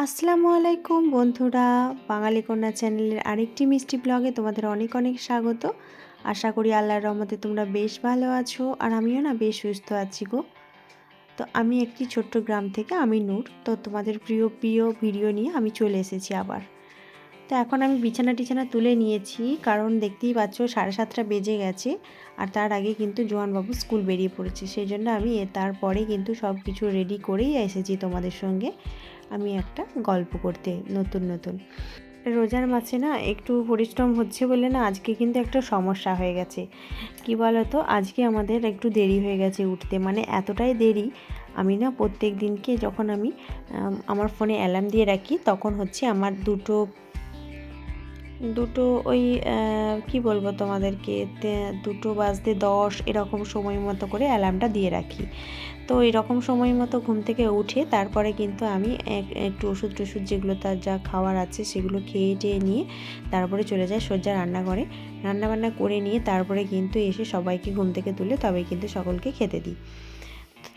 আসসালামু আলাইকুম বন্ধুরা, বাঙালি কন্যা চ্যানেলের আরেকটি মিষ্টি ব্লগে তোমাদের অনেক অনেক স্বাগত। আশা করি আল্লাহর রহমতে তোমরা বেশ ভালো আছো, আর আমিও না বেশ সুস্থ আছি গো। তো আমি একটি ছোট্ট গ্রাম থেকে, আমি নূর। তো তোমাদের প্রিয় প্রিয় ভিডিও নিয়ে আমি চলে এসেছি আবার। তো এখন আমি বিছানা টিছানা তুলে নিয়েছি, কারণ দেখতেই পাচ্ছ 7:30 বেজে গেছে। আর তার আগে কিন্তু জোয়ানবাবু স্কুল বেরিয়ে পড়েছে, সেই জন্য আমি তারপরে কিন্তু সব কিছু রেডি করেই এসেছি তোমাদের সঙ্গে আমি একটা গল্প করতে। নতুন নতুন রোজার মাসে না একটু পরিশ্রম হচ্ছে বলে না আজকে কিন্তু একটা সমস্যা হয়ে গেছে। কি বলো তো, আজকে আমাদের একটু দেরি হয়ে গেছে উঠতে, মানে এতটাই দেরি। আমি না প্রত্যেক দিনকে যখন আমি আমার ফোনে অ্যালার্ম দিয়ে রাখি, তখন হচ্ছে আমার দুটো দুটো ওই কি বলবো তোমাদেরকে, 2:10 এরকম সময় মতো করে অ্যালার্মটা দিয়ে রাখি। তো এরকম সময় মতো ঘুম থেকে উঠে তারপরে কিন্তু আমি একটু ওষুধ টষুধ যেগুলো তার যা খাওয়ার আছে সেগুলো খেয়ে টেয়ে নিয়ে তারপরে চলে যাই সোজা রান্নাঘরে। রান্নাবান্না করে নিয়ে তারপরে কিন্তু এসে সবাইকে ঘুম থেকে তুলে তবেই কিন্তু সকলকে খেতে দিই।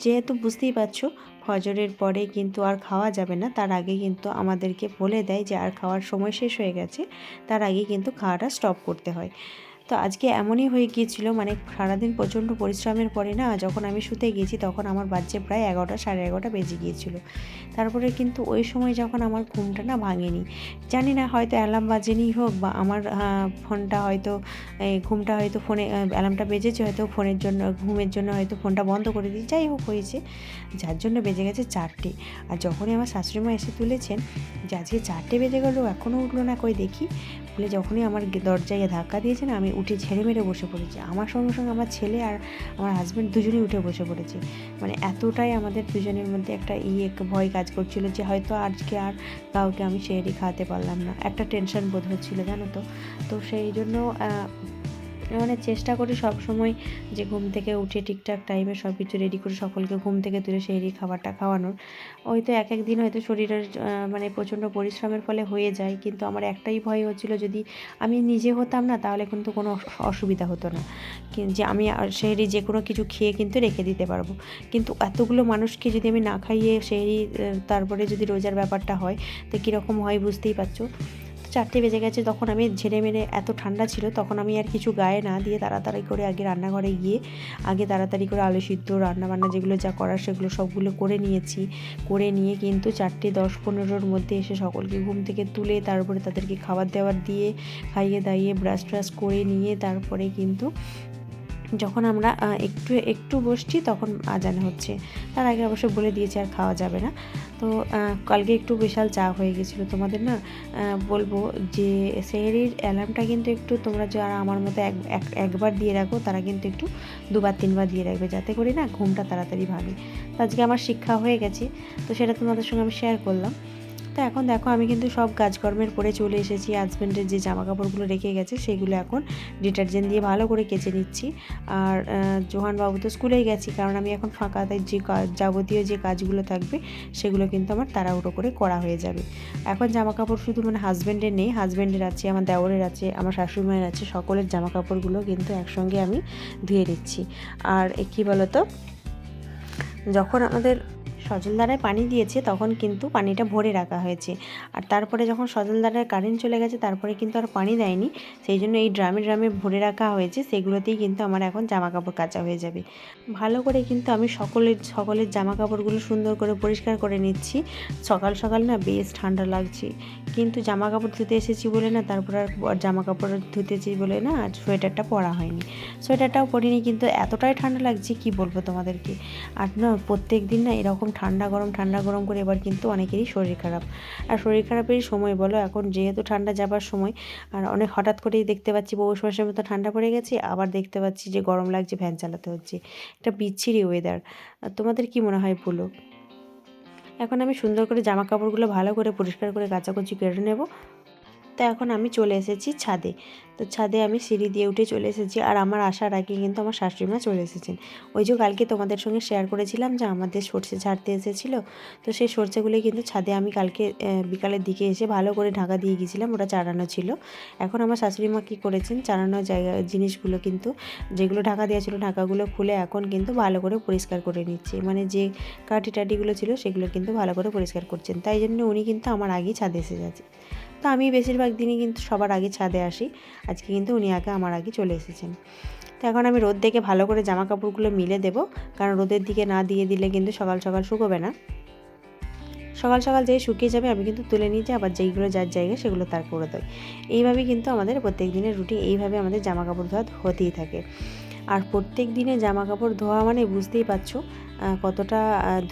যেহেতু বুঝতেই পারছো ফজরের পরে কিন্তু আর খাওয়া যাবে না, তার আগে কিন্তু আমাদেরকে বলে দেয় যে আর খাওয়ার সময় শেষ হয়ে গেছে, তার আগে কিন্তু খাওয়াটা স্টপ করতে হয়। তো আজকে এমনই হয়ে গিয়েছিল, মানে সারাদিন প্রচণ্ড পরিশ্রমের পরে না যখন আমি শুতে গিয়েছি তখন আমার বাজে প্রায় 11টা, 11:30 বেজে গিয়েছিল। তারপরে কিন্তু ওই সময় যখন আমার ঘুমটা না ভাঙেনি, জানি না হয়তো অ্যালার্ম বাজেনি হোক বা আমার ফোনটা হয়তো ঘুমটা হয়তো ফোনে অ্যালার্মটা বেজেছে হয়তো ফোনের জন্য, ঘুমের জন্য হয়তো ফোনটা বন্ধ করে দিই, যাই হোক হয়েছে, যার জন্য বেজে গেছে 4টে। আর যখনই আমার শাশুড়িমা এসে তুলেছেন যে আজকে 4টে বেজে গেলো এখনও উঠলো না, কই দেখি বলে যখনই আমার দরজায় ধাক্কা দিয়েছে না, আমি উঠে ঝেড়ে মেরে বসে পড়েছি। আমার সঙ্গে সঙ্গে আমার ছেলে আর আমার হাজব্যান্ড দুজনেই উঠে বসে পড়েছে। মানে এতটাই আমাদের দুজনের মধ্যে একটা ভয় কাজ করছিল যে হয়তো আজকে আর কাউকে আমি সেহরি খাওয়াতে পারলাম না, একটা টেনশন বোধ হচ্ছিলো জানো তো। তো সেই জন্য মানে চেষ্টা করি সব সময় যে ঘুম থেকে উঠে ঠিকঠাক টাইমে সব কিছু রেডি করে সকলকে ঘুম থেকে তুলে সেহরি খাবারটা খাওয়ানোর। হয়তো এক এক দিন হয়তো শরীরের মানে প্রচণ্ড পরিশ্রমের ফলে হয়ে যায়, কিন্তু আমার একটাই ভয় হচ্ছিল যদি আমি নিজে হতাম না তাহলে কিন্তু কোনো অসুবিধা হতো না, যে আমি সেহরি যে কোনো কিছু খেয়ে কিন্তু রেখে দিতে পারবো। কিন্তু এতগুলো মানুষকে যদি আমি না খাইয়ে সেহরি তারপরে যদি রোজার ব্যাপারটা হয় তো কীরকম হয় বুঝতেই পারছো। 4টে বেজে গেছে, তখন আমি ঝেড়ে মেরে, এত ঠান্ডা ছিল তখন আমি আর কিছু গায়ে না দিয়ে তাড়াতাড়ি করে আগে রান্নাঘরে গিয়ে আগে তাড়াতাড়ি করে আলু সিদ্ধ রান্নাবান্না যেগুলো যা করার সেগুলো সবগুলো করে নিয়েছি। করে নিয়ে কিন্তু 4:10-15-র মধ্যে এসে সকলকে ঘুম থেকে তুলে তারপরে তাদেরকে খাবার দাবার দিয়ে খাইয়ে দাইয়ে ব্রাশ ট্রাশ করে নিয়ে তারপরে কিন্তু যখন আমরা একটু একটু বসছি তখন আজান হচ্ছে। তার আগে অবশ্য বলে দিয়েছি আর খাওয়া যাবে না। তো কালকে একটু বিশাল চাপ হয়ে গেছিলো তোমাদের না। বলবো যে সেহরির অ্যালার্মটা কিন্তু একটু তোমরা যারা আমার মতো একবার দিয়ে রাখো তারা কিন্তু একটু 2-3বার দিয়ে রাখবে, যাতে করে না ঘুমটা তাড়াতাড়ি ভাঙে। তো আজকে আমার শিক্ষা হয়ে গেছে, তো সেটা তোমাদের সঙ্গে আমি শেয়ার করলাম। তো এখন দেখো আমি কিন্তু সব কাজকর্মের পরে চলে এসেছি। হাজব্যান্ডের যে জামা কাপড়গুলো রেখে গেছে সেগুলো এখন ডিটারজেন্ট দিয়ে ভালো করে কেচে নিচ্ছি। আর জোহানবাবু তো স্কুলেই গেছি, কারণ আমি এখন ফাঁকা, তাই যে যাবতীয় যে কাজগুলো থাকবে সেগুলো কিন্তু আমার তাড়াহুড়ো করে করা হয়ে যাবে। এখন জামা কাপড় শুধু মানে হাজব্যান্ডের নেই, হাজব্যান্ডের আছে, আমার দেওরের আছে, আমার শাশুড়ি মায়ের আছে, সকলের জামা কাপড়গুলো কিন্তু একসঙ্গে আমি ধুয়ে দিচ্ছি। আর কী বলো তো, যখন আমাদের সজলধারায় পানি দিয়েছে তখন কিন্তু পানিটা ভরে রাখা হয়েছে, আর তারপরে যখন সজলধারায় কারেন্ট চলে গেছে তারপরে কিন্তু আর পানি দেয়নি, সেই জন্য এই ড্রামে ড্রামে ভরে রাখা হয়েছে, সেগুলোতেই কিন্তু আমার এখন জামা কাপড় কাচা হয়ে যাবে। ভালো করে কিন্তু আমি সকলের জামা কাপড়গুলো সুন্দর করে পরিষ্কার করে নিচ্ছি। সকাল সকাল না বেশ ঠান্ডা লাগছে, কিন্তু জামা কাপড় ধুতে এসেছি বলে না, তারপর আর জামা কাপড় ধুতেছি বলে না আর সোয়েটারটা পরা হয়নি। সোয়েটারটাও পরিনি, কিন্তু এতটাই ঠান্ডা লাগছে কি বলবো তোমাদেরকে। আর না প্রত্যেক দিন না এরকম ঠান্ডা গরম করে এবার কিন্তু অনেকেরই শরীর খারাপ। আর শরীর খারাপেরই সময় বলো এখন, যেহেতু ঠান্ডা যাবার সময়। আর অনেক হঠাৎ করেই দেখতে পাচ্ছি পৌষ মাসের মতো ঠান্ডা পড়ে গেছে, আবার দেখতে পাচ্ছি যে গরম লাগছে, ফ্যান চালাতে হচ্ছে। একটা বিচ্ছিরি ওয়েদার। তোমাদের কি মনে হয় বলো? এখন আমি সুন্দর করে জামা কাপড়গুলো ভালো করে পরিষ্কার করে কাচাকুচি কেটে নেব। তো এখন আমি চলে এসেছি ছাদে। তো ছাদে আমি সিঁড়ি দিয়ে উঠে চলে এসেছি, আর আমার আসার আগে কিন্তু আমার শাশুড়ি মা চলে এসেছেন। ওই যে কালকে তোমাদের সঙ্গে শেয়ার করেছিলাম যে আমাদের সর্ষে ছাড়তে এসেছিলো, তো সেই সর্ষেগুলি কিন্তু ছাদে আমি কালকে বিকালের দিকে এসে ভালো করে ঢাকা দিয়ে গিয়েছিলাম, ওটা চারানো ছিল। এখন আমার শাশুড়ি মা কী করেছেন, চারানো জায়গা জিনিসগুলো কিন্তু যেগুলো ঢাকা দেওয়া ছিল ঢাকাগুলো খুলে এখন কিন্তু ভালো করে পরিষ্কার করে নিচ্ছে, মানে যে কাঠি টাটিগুলো ছিল সেগুলো কিন্তু ভালো করে পরিষ্কার করছেন। তাই জন্য উনি কিন্তু আমার আগেই ছাদে এসে যাচ্ছে। তো আমি বেশিরভাগ দিনই কিন্তু সবার আগে ছাদে আসি, আজকে কিন্তু উনি আমার আগে চলে এসেছেন। তো এখন আমি রোদ দেখে ভালো করে জামা কাপড়গুলো মিলে দেবো, কারণ রোদের দিকে না দিয়ে দিলে কিন্তু সকাল সকাল শুকোবে না। সকাল সকাল যেই শুকিয়ে যাবে আমি কিন্তু তুলে নিয়ে যাই, আবার যেইগুলো যার জায়গায় সেগুলো তার করে দেয়। এইভাবেই কিন্তু আমাদের প্রত্যেক দিনের রুটিন, এইভাবে আমাদের জামা কাপড় ধোয়া হতেই থাকে। আর প্রত্যেক দিনে জামা কাপড় ধোয়া মানে বুঝতেই পারছো কতটা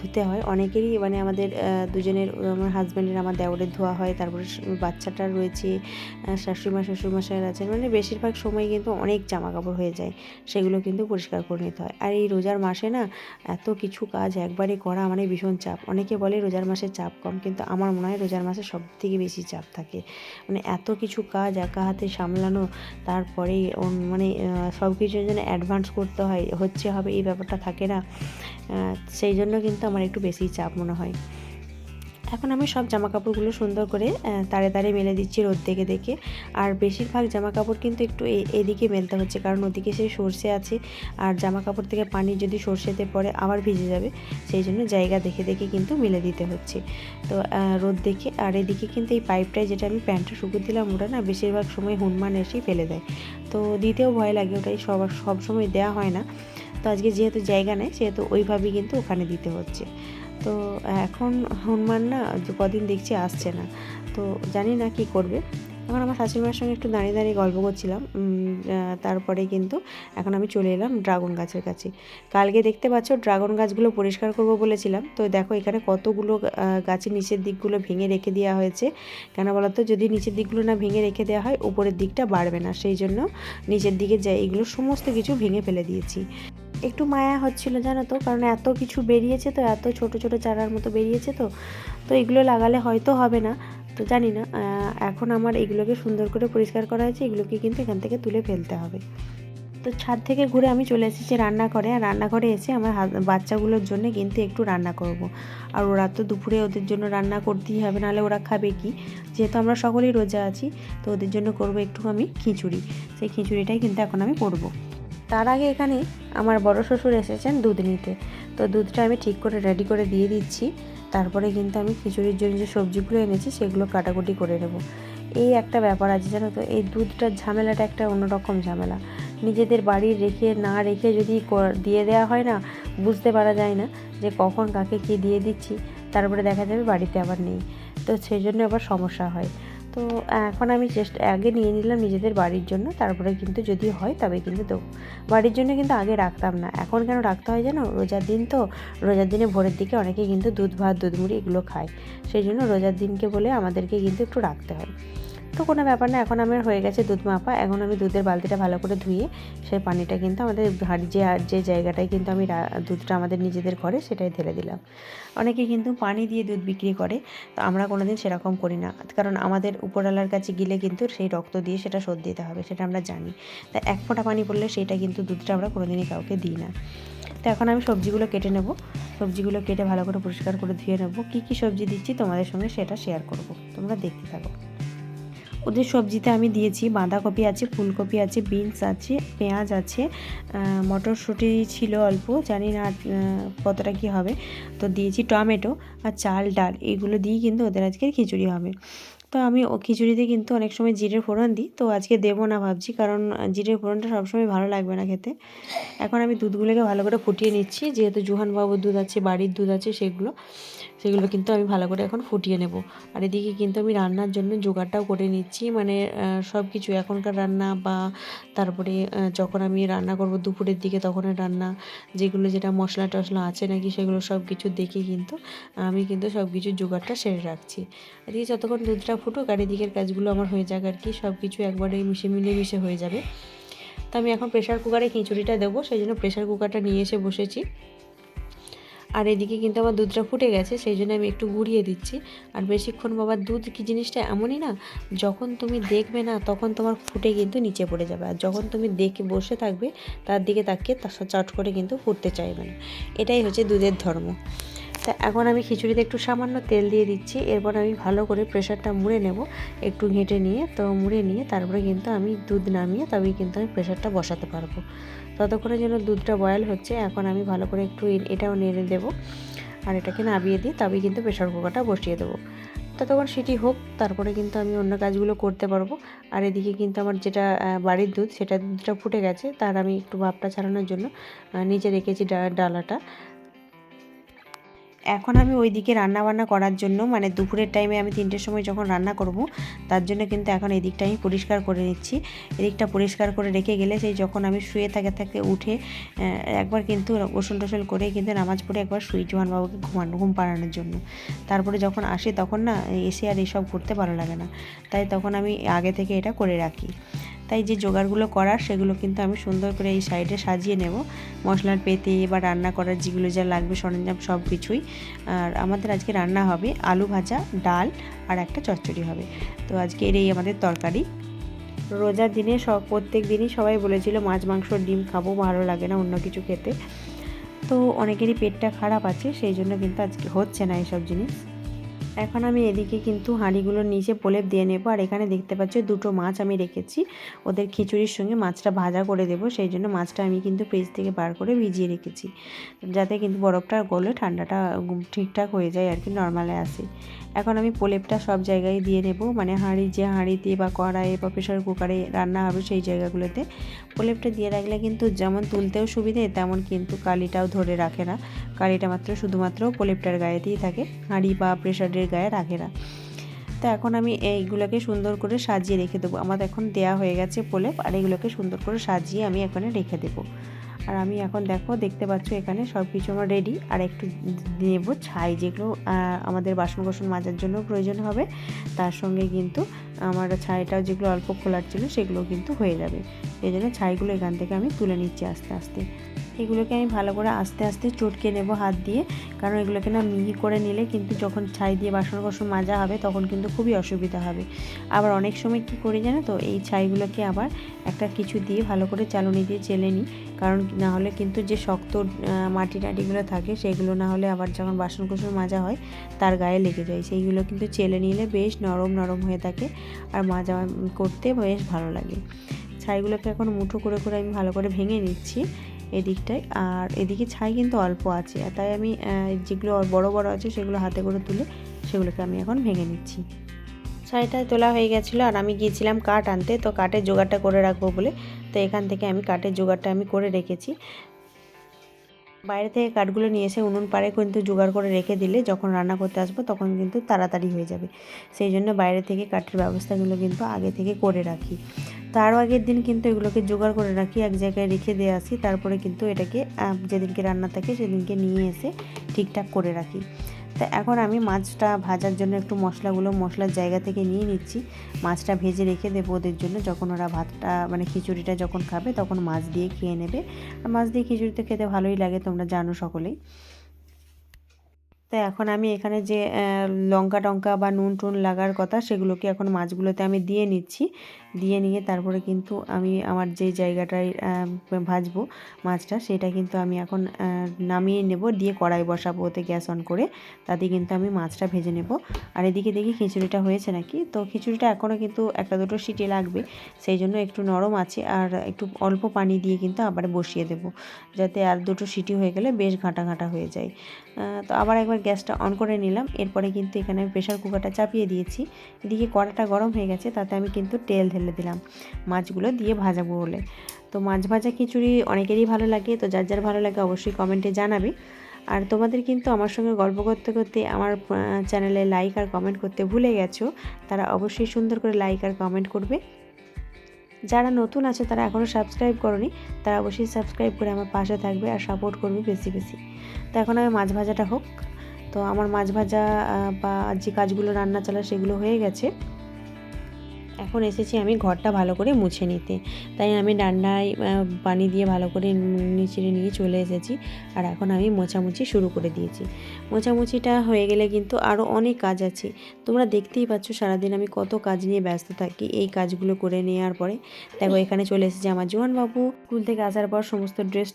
ধুতে হয়। অনেকেরই মানে আমাদের দুজনের, আমার হাজব্যান্ডের, আমার দেওরের ধোয়া হয়, তারপরে বাচ্চাটার রয়েছে, শাশুড়িমা শ্বশুরমশাইয়ের আছে, মানে বেশিরভাগ সময় কিন্তু অনেক জামা কাপড় হয়ে যায়, সেগুলো কিন্তু পরিষ্কার করে নিতে হয়। আর এই রোজার মাসে না এত কিছু কাজ একবারে করা মানে ভীষণ চাপ। অনেকে বলে রোজার মাসে চাপ কম, কিন্তু আমার মনে হয় রোজার মাসে সবথেকে বেশি চাপ থাকে। মানে এত কিছু কাজ একা হাতে সামলানো, তারপরে মানে সব কিছুর জন্য অ্যাডভান্স করতে হয়, হবে এই ব্যাপারটা থাকে না, সেই জন্য কিন্তু আমার একটু বেশিই চাপ মনে হয়। এখন আমি সব জামা কাপড়গুলো সুন্দর করে তারে তারে মেলে দিচ্ছি রোদ দেখে দেখে। আর বেশিরভাগ জামা কাপড় কিন্তু একটু এদিকে মেলতে হচ্ছে, কারণ ওদিকে সেই সর্ষে আছে, আর জামা কাপড় থেকে পানি যদি সর্ষেতে পড়ে আবার ভিজে যাবে, সেই জন্য জায়গা দেখে দেখে কিন্তু মেলে দিতে হচ্ছে। তো রোদ দেখে, আর এদিকে কিন্তু এই পাইপটায় যেটা আমি প্যান্টটা শুকিয়ে দিলাম, ওটা না বেশিরভাগ সময় হনুমান এসেই ফেলে দেয়, তো দিতেও ভয় লাগে, ওটাই সব সময় দেওয়া হয় না। তো আজকে যেহেতু জায়গা নেই সেহেতু ওইভাবেই কিন্তু ওখানে দিতে হচ্ছে। তো এখন হনুমান না কদিন দেখছি আসছে না, তো জানি না কি করবে। এখন আমার শাশুড়িমার সঙ্গে একটু দাঁড়িয়ে দাঁড়িয়ে গল্প করছিলাম, তারপরে কিন্তু এখন আমি চলে এলাম ড্রাগন গাছের কাছে। কালকে দেখতে পাচ্ছ ড্রাগন গাছগুলো পরিষ্কার করব বলেছিলাম, তো দেখো এখানে কতগুলো গাছের নিচের দিকগুলো ভেঙে রেখে দেওয়া হয়েছে। কেন বলো তো, যদি নিচের দিকগুলো না ভেঙে রেখে দেওয়া হয় উপরের দিকটা বাড়বে না, সেই জন্য নিচের দিকে যাই এগুলো সমস্ত কিছু ভেঙে ফেলে দিয়েছি। একটু মায়া হচ্ছিল জানো তো, কারণ এত কিছু বেরিয়েছে, তো এত ছোট ছোট চারার মতো বেরিয়েছে, তো তো এগুলো লাগালে হয়তো হবে না, তো জানি না। এখন আমার এগুলোকে সুন্দর করে পরিষ্কার করা হয়েছে, এগুলোকে কিন্তু এখান থেকে তুলে ফেলতে হবে। তো ছাদ থেকে ঘুরে আমি চলে এসেছি রান্নাঘরে, আর রান্নাঘরে এসে আমার বাচ্চাগুলোর জন্য কিন্তু একটু রান্না করব। আর ওরা তো দুপুরে ওদের জন্য রান্না করতেই হবে, নাহলে ওরা খাবে কি, যেহেতু আমরা সকলেই রোজা আছি, তো ওদের জন্য করব একটু আমি খিচুড়ি। সেই খিচুড়িটাই কিন্তু এখন আমি করব। তার আগে এখানে আমার বড় শ্বশুর এসেছেন দুধ নিতে, তো দুধটা আমি ঠিক করে রেডি করে দিয়ে দিচ্ছি। তারপরে কিন্তু আমি খিচুড়ির জন্য যে সবজিগুলো এনেছি সেগুলো কাটাকুটি করে নেব। এই একটা ব্যাপার আছে জানো তো, এই দুধটার ঝামেলাটা একটা অন্যরকম ঝামেলা। নিজেদের বাড়ির রেখে না রেখে যদি দিয়ে দেওয়া হয় না, বুঝতে পারা যায় না যে কখন কাকে কী দিয়ে দিচ্ছি, তারপরে দেখা যাবে বাড়িতে আবার নেই, তো সেই জন্য আবার সমস্যা হয়। তো এখন আমি আগে নিয়ে নিলাম নিজেদের বাড়ির জন্য, তারপরে কিন্তু যদি হয় তবে কিন্তু দেবো। বাড়ির জন্য কিন্তু আগে রাখতাম না, এখন কেন রাখতে হয় জানো, রোজার দিন তো, রোজার দিনে ভোরের দিকে অনেকে কিন্তু দুধ ভাত দুধ মুড়ি এগুলো খায়, সেই জন্য রোজার দিনকে বলে আমাদেরকে কিন্তু একটু রাখতে হয়। তো কোনো ব্যাপার না, এখন আমার হয়ে গেছে দুধ মাপা। এখন আমি দুধের বালতিটা ভালো করে ধুয়ে সেই পানিটা কিন্তু আমাদের যে জায়গাটায় কিন্তু আমি দুধটা আমাদের নিজেদের ঘরে সেটাই ঢেলে দিলাম। অনেকে কিন্তু পানি দিয়ে দুধ বিক্রি করে, তো আমরা কোনোদিন সেরকম করি না, কারণ আমাদের উপরওয়ালার কাছে গেলে কিন্তু সেই রক্ত দিয়ে সেটা শোধ দিতে হবে, সেটা আমরা জানি। তাই এক ফোঁটা পানি পড়লে সেটা কিন্তু দুধটা আমরা কোনোদিনই কাউকে দিই না। তো এখন আমি সবজিগুলো কেটে নেব, সবজিগুলো কেটে ভালো করে পরিষ্কার করে ধুয়ে নেব। কী কী সবজি দিচ্ছি তোমাদের সঙ্গে সেটা শেয়ার করব, তোমরা দেখতে থাকো। ওদের সবজিতে আমি দিয়েছি বাঁধাকপি আছে, ফুলকপি আছে, বিনস আছে, পেঁয়াজ আছে, মটরশুঁটি ছিল অল্প, জানি না কতটা কী হবে, তো দিয়েছি টমেটো আর চাল ডাল, এগুলো দিয়েই কিন্তু ওদের আজকের খিচুড়ি হবে। তো আমি খিচুড়িতে কিন্তু অনেক সময় জিরের ফোড়ন দিই, তো আজকে দেবো না ভাবছি, কারণ জিরের ফোড়নটা সবসময় ভালো লাগবে না খেতে। এখন আমি দুধগুলোকে ভালো করে ফুটিয়ে নিচ্ছি, যেহেতু জুহানবাবুর দুধ আছে, বাড়ির দুধ আছে, সেগুলো কিন্তু আমি ভালো করে এখন ফুটিয়ে নেব। আর এদিকে কিন্তু আমি রান্নার জন্য জোগাড়টাও করে নিচ্ছি, মানে সব কিছু এখনকার রান্না, বা তারপরে যখন আমি রান্না করব দুপুরের দিকে তখনের রান্না, যেটা মশলা টশলা আছে নাকি সেগুলো সব কিছু দেখে কিন্তু আমি কিন্তু সব কিছুর জোগাড়টা সেরে রাখছি। এদিকে যতক্ষণ দুধটা ফুটুক আর এদিকের কাজগুলো আমার হয়ে যাক আর কি, সব কিছু একবারে মিলেমিশে হয়ে যাবে। তো আমি এখন প্রেশার কুকারে খিচুড়িটা দেবো, সেই জন্য প্রেশার কুকারটা নিয়ে এসে বসেছি। আর এদিকে কিন্তু আমার দুধটা ফুটে গেছে, সেই জন্য আমি একটু গুঁড়িয়ে দিচ্ছি। আর বেশিক্ষণ বাবা দুধ কি জিনিসটা এমনই না, যখন তুমি দেখবে না তখন তোমার ফুটে কিন্তু নিচে পড়ে যাবে, আর যখন তুমি দেখে বসে থাকবে তার দিকে তাকিয়ে তার চট করে কিন্তু ফুটতে চাইবে না। এটাই হচ্ছে দুধের ধর্ম। তা এখন আমি খিচুড়িতে একটু সামান্য তেল দিয়ে দিচ্ছি। এরপর আমি ভালো করে প্রেশারটা মুড়ে নেব, একটু ঘেঁটে নিয়ে, তো মুড়ে নিয়ে তারপরে কিন্তু আমি দুধ নামিয়ে তবেই কিন্তু আমি প্রেশারটা বসাতে পারবো। ততক্ষণে যেন দুধটা বয়েল হচ্ছে, এখন আমি ভালো করে একটু এটাও নেড়ে দেবো, আর এটাকে নামিয়ে দিই, তবেই কিন্তু প্রেশার কুকারটা বসিয়ে দেবো। ততক্ষণ সিটি হোক, তারপরে কিন্তু আমি অন্য কাজগুলো করতে পারবো। আর এদিকে কিন্তু আমার যেটা বাড়ির দুধ, সেটা দুধটা ফুটে গেছে, তার আমি একটু ভাপটা ছাড়ানোর জন্য নিচে রেখেছি ডালাটা। এখন আমি ওইদিকে রান্নাবান্না করার জন্য, মানে দুপুরের টাইমে আমি 3টের সময় যখন রান্না করব, তার জন্য কিন্তু এখন এদিকটা আমি পরিষ্কার করে নিচ্ছি। এদিকটা পরিষ্কার করে রেখে গেলে সেই যখন আমি শুয়ে থাকতে উঠে একবার কিন্তু গোসল টোসল করে কিন্তু নামাজ পড়ে একবার শুই জোহানবাবুকে ঘুম পাড়ানোর জন্য। তারপরে যখন আসি তখন না এসে আর এসব করতে ভালো লাগে না, তাই তখন আমি আগে থেকে এটা করে রাখি। তাই যে জোগাড়গুলো করার সেগুলো কিন্তু আমি সুন্দর করে এই সাইডে সাজিয়ে নেব, মশলার পেতে বা রান্না করার যেগুলো যা লাগবে সরঞ্জাম সব কিছুই। আর আমাদের আজকে রান্না হবে আলু ভাজা, ডাল আর একটা চচ্চড়ি হবে। তো আজকের এই আমাদের তরকারি। রোজার দিনে প্রত্যেক দিনই সবাই বলেছিল মাছ মাংস ডিম খাবো, ভালো লাগে না অন্য কিছু খেতে। তো অনেকেরই পেটটা খারাপ আছে, সেই জন্য কিন্তু আজকে হচ্ছে না এইসব জিনিস। এখন আমি এদিকে কিন্তু হাঁড়িগুলোর নিচে প্রলেপ দিয়ে নেব। আর এখানে দেখতে পাচ্ছ 2টো মাছ আমি রেখেছি, ওদের খিচুড়ির সঙ্গে মাছটা ভাজা করে দেবো, সেই জন্য মাছটা আমি কিন্তু ফ্রিজ থেকে বার করে ভিজিয়ে রেখেছি, যাতে কিন্তু বরফটা গলে ঠান্ডাটা ঠিকঠাক হয়ে যায় আর কি, নর্মালে আসে। এখন আমি প্রলেপটা সব জায়গায় দিয়ে নেব, মানে হাঁড়িতে বা কড়াইয়ে বা প্রেশার কুকারে রান্না হবে সেই জায়গাগুলোতে প্রলেপটা দিয়ে রাখলে কিন্তু যেমন তুলতেও সুবিধে, তেমন কিন্তু কালিটাও ধরে রাখে না। কালিটা শুধুমাত্র প্রলেপটার গায়েতেই থাকে, হাঁড়ি বা প্রেশারের গায়ে রাখে না। তো এখন আমি এইগুলোকে সুন্দর করে সাজিয়ে রেখে দেবো। আমার এখন দেয়া হয়ে গেছে প্রলেপ, আর এগুলোকে সুন্দর করে সাজিয়ে আমি এখানে রেখে দেবো। আর আমি এখন দেখতে পাচ্ছ এখানে সব কিছু আমার রেডি। আর একটু নেব ছাই, যেগুলো আমাদের বাসন কোসন মাজার জন্য প্রয়োজন হবে, তার সঙ্গে কিন্তু আমার ছাইটাও যেগুলো অল্প খোলার ছিল সেগুলো কিন্তু হয়ে যাবে। এই জন্য ছাইগুলো এখান থেকে আমি তুলে নিচ্ছি আস্তে আস্তে। এগুলোকে আমি ভালো করে আস্তে আস্তে চটকে নেব হাত দিয়ে, কারণ এগুলোকে না মিহি করে নিলে কিন্তু যখন ছাই দিয়ে বাসন কোসন মাজা হবে তখন কিন্তু খুবই অসুবিধা হবে। আবার অনেক সময় কি করি জানো তো, এই ছাইগুলোকে আবার একটা কিছু দিয়ে ভালো করে চালনি দিয়ে চেলে নিই, কারণ না হলে কিন্তু যে শক্ত মাটি টাটিগুলো থাকে সেগুলো না হলে আবার যখন বাসন কোসন মাজা হয় তার গায়ে লেগে যায়। সেইগুলো কিন্তু চেলে নিলে বেশ নরম নরম হয়ে থাকে, আর মাজা করতে বেশ ভালো লাগে। ছাইগুলোকে এখন মুঠো করে করে আমি ভালো করে ভেঙে নিচ্ছি এদিকটায়। আর এদিকে ছাই কিন্তু অল্প আছে, তাই আমি যেগুলো বড় বড় আছে সেগুলো হাতে করে তুলে সেগুলোকে আমি এখন ভেঙে নিচ্ছি। ছাইটা তোলা হয়ে গেছিলো, আর আমি গিয়েছিলাম কাঠ আনতে, তো কাঠের জোগাড়টা করে রাখবো বলে, তো এখান থেকে আমি কাঠের জোগাড়টা আমি করে রেখেছি। বাইরে থেকে কাঠগুলো নিয়ে এসে উনুন পাড়ে কিন্তু জোগাড় করে রেখে দিলে যখন রান্না করতে আসবো তখন কিন্তু তাড়াতাড়ি হয়ে যাবে, সেই জন্য বাইরে থেকে কাঠের ব্যবস্থাগুলো কিন্তু আগে থেকে করে রাখি। তারও আগের দিন কিন্তু এগুলোকে জোগাড় করে রাখি, এক জায়গায় রেখে দিয়ে আসি, তারপরে কিন্তু এটাকে যেদিনকে রান্না থাকে সেদিনকে নিয়ে এসে ঠিকঠাক করে রাখি। তা এখন আমি মাছটা ভাজার জন্য একটু মশলার জায়গা থেকে নিয়ে নিচ্ছি। মাছটা ভেজে রেখে দেবো ওদের জন্য, যখন ওরা ভাতটা মানে খিচুড়িটা যখন খাবে তখন মাছ দিয়ে খেয়ে নেবে। আর মাছ দিয়ে খিচুড়িতে খেতে ভালোই লাগে, তোমরা জানো সকলেই। তো এখন আমি এখানে যে লঙ্কা টঙ্কা বা নুন টুন লাগার কথা সেগুলোকে এখন মাছগুলোতে আমি দিয়ে নিচ্ছি। দিয়ে নিয়ে তারপরে কিন্তু আমি আমার যে জায়গাটায় ভাজবো মাছটা, সেটা কিন্তু আমি এখন নামিয়ে নেব, দিয়ে কড়াই বসাবো, ওতে গ্যাস অন করে, তাতে কিন্তু আমি মাছটা ভেজে নেব। আর এদিকে দেখি খিচুড়িটা হয়েছে নাকি। তো খিচুড়িটা এখনও কিন্তু একটা দুটো সিটি লাগবে, সেই জন্য একটু নরম আছে, আর একটু অল্প পানি দিয়ে কিন্তু আবার বসিয়ে দেব, যাতে আর দুটো সিটি হয়ে গেলে বেশ ঘাঁটা ঘাঁটা হয়ে যায়। তো আবার একবার গ্যাসটা অন করে নিলাম। এরপরে কিন্তু এখানে আমি প্রেশার কুকারটা চাপিয়ে দিয়েছি। এদিকে কড়াটা গরম হয়ে গেছে, তাতে আমি কিন্তু তেল ঢেলে দিলাম মাছগুলো দিয়ে ভাজাবো বলে। তো মাছ ভাজা খিচুড়ি অনেকেরই ভালো লাগে, তো যার যার ভালো লাগে অবশ্যই কমেন্টে জানাবে। আর তোমাদের কিন্তু আমার সঙ্গে গল্প করতে করতে আমার চ্যানেলে লাইক আর কমেন্ট করতে ভুলে গেছো, তারা অবশ্যই সুন্দর করে লাইক আর কমেন্ট করবে। যারা নতুন আছে তারা এখনও সাবস্ক্রাইব করনি, তারা অবশ্যই সাবস্ক্রাইব করে আমার পাশে থাকবে আর সাপোর্ট করবে বেশি বেশি। তো এখন আমি মাছ ভাজাটা হোক। তো আমার মাছ ভাজা বা যে কাজগুলো রান্না চালা সেগুলো হয়ে গেছে। এখন এসেছি আমি ঘরটা ভালো করে মুছে নিতে, তাই আমি ডান্ডায় পানি দিয়ে ভালো করে নিচড়ে নিয়ে চলে এসেছি। আর এখন আমি মোছামুছি শুরু করে দিয়েছি। মোছামুছিটা হয়ে গেলে কিন্তু আরও অনেক কাজ আছে, তোমরা দেখতেই পাচ্ছ সারাদিন আমি কত কাজ নিয়ে ব্যস্ত থাকি। এই কাজগুলো করে নেওয়ার পরে দেখো এখানে চলে এসেছে আমার জোয়ানবাবু। স্কুল থেকে আসার পর সমস্ত ড্রেস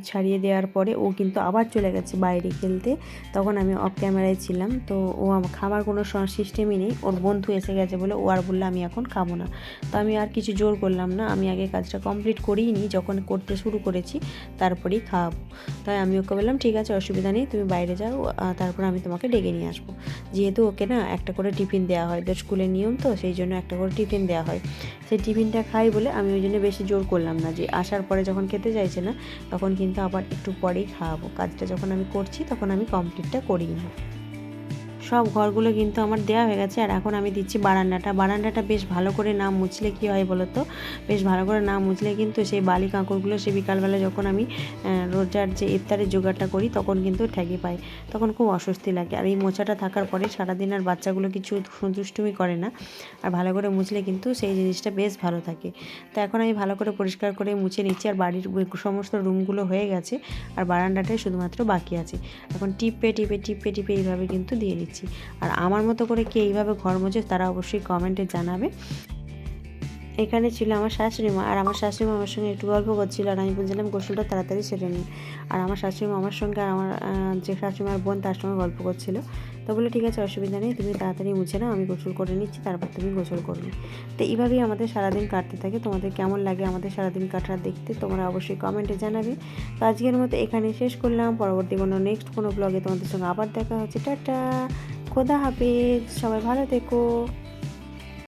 ছাড়িয়ে দেওয়ার পরে ও কিন্তু আবার চলে গেছে বাইরে খেলতে। তখন আমি অফ ক্যামেরায় ছিলাম, তো ও খাবার কোনো সিস্টেমই নেই, ওর বন্ধু এসে গেছে বলে ও আর বললো আমি এখন খাবো না। তো আমি আর কিছু জোর করলাম না, আমি আগে কাজটা কমপ্লিট করিই নি, যখন করতে শুরু করেছি তারপরেই খাওয়াবো। তাই আমি ওকে বললাম ঠিক আছে অসুবিধা নেই, তুমি বাইরে যাও, তারপর আমি তোমাকে ডেকে নিয়ে আসবো। যেহেতু ওকে না একটা করে টিফিন দেওয়া হয়, তো স্কুলের নিয়ম, তো সেই জন্য একটা করে টিফিন দেওয়া হয়। সেই টিফিনটা খাই বলে আমি ওই জন্য বেশি জোর করলাম না, যে আসার পরে যখন খেতে চাইছে না তখন কিন্তু আবার একটু পরেই খাওয়াবো। কাজটা যখন আমি করছি তখন আমি কমপ্লিটটা করিই না। সব ঘরগুলো কিন্তু আমার দেওয়া হয়ে গেছে। আর এখন আমি দিচ্ছি বারান্দাটা বেশ ভালো করে না মুছলে কী হয় বলো তো, বেশ ভালো করে না মুছলে কিন্তু সেই বালি কাঁকড়গুলো সে বিকালবেলা যখন আমি রোজার যে ইফতারের জোগাড়টা করি তখন কিন্তু ঠেকে পাই, তখন খুব অস্বস্তি লাগে। আর এই মোছাটা থাকার পরে সারাদিন আর বাচ্চাগুলো কিছু দুষ্টুমি করে না, আর ভালো করে মুছলে কিন্তু সেই জিনিসটা বেশ ভালো থাকে। তো এখন আমি ভালো করে পরিষ্কার করে মুছে নিচ্ছি, আর বাড়ির সমস্ত রুমগুলো হয়ে গেছে, আর বারান্দাটাই শুধুমাত্র বাকি আছে। এখন টিপে টিপে টিপে টিপে এইভাবে কিন্তু দিয়ে দিচ্ছি। আর আমার মতো করে কে এইভাবে ঘর মোছে তারা অবশ্যই কমেন্টে জানাবে। এখানে ছিল আমার শাশুড়ি মা, আর আমার শাশুড়ি মা আমার সঙ্গে একটু গল্প করছিল, আর আমি বলছিলাম গোসলটা তাড়াতাড়ি সেরে নিই। আর আমার শাশুড়ি মা আমার সঙ্গে আর আমার যে শাশুড়ি মার বোন তার সঙ্গে গল্প করছিল। তো বলে ঠিক আছে অসুবিধা নেই, তুমি তাড়াতাড়ি মুছে নাও, আমি গোসল করে নিচ্ছি, তারপর তুমি গোসল করবে। তো এইভাবেই আমাদের সারাদিন কাটতে থাকে। তোমাদের কেমন লাগে আমাদের সারাদিন কাটা দেখতে তোমরা অবশ্যই কমেন্টে জানাবে। তো আজকের মতো এখানে শেষ করলাম, পরবর্তী নেক্সট কোনো ব্লগে তোমাদের সঙ্গে আবার দেখা হচ্ছে। টাটা, খোদা হাফেজ, সবাই ভালো থেকো।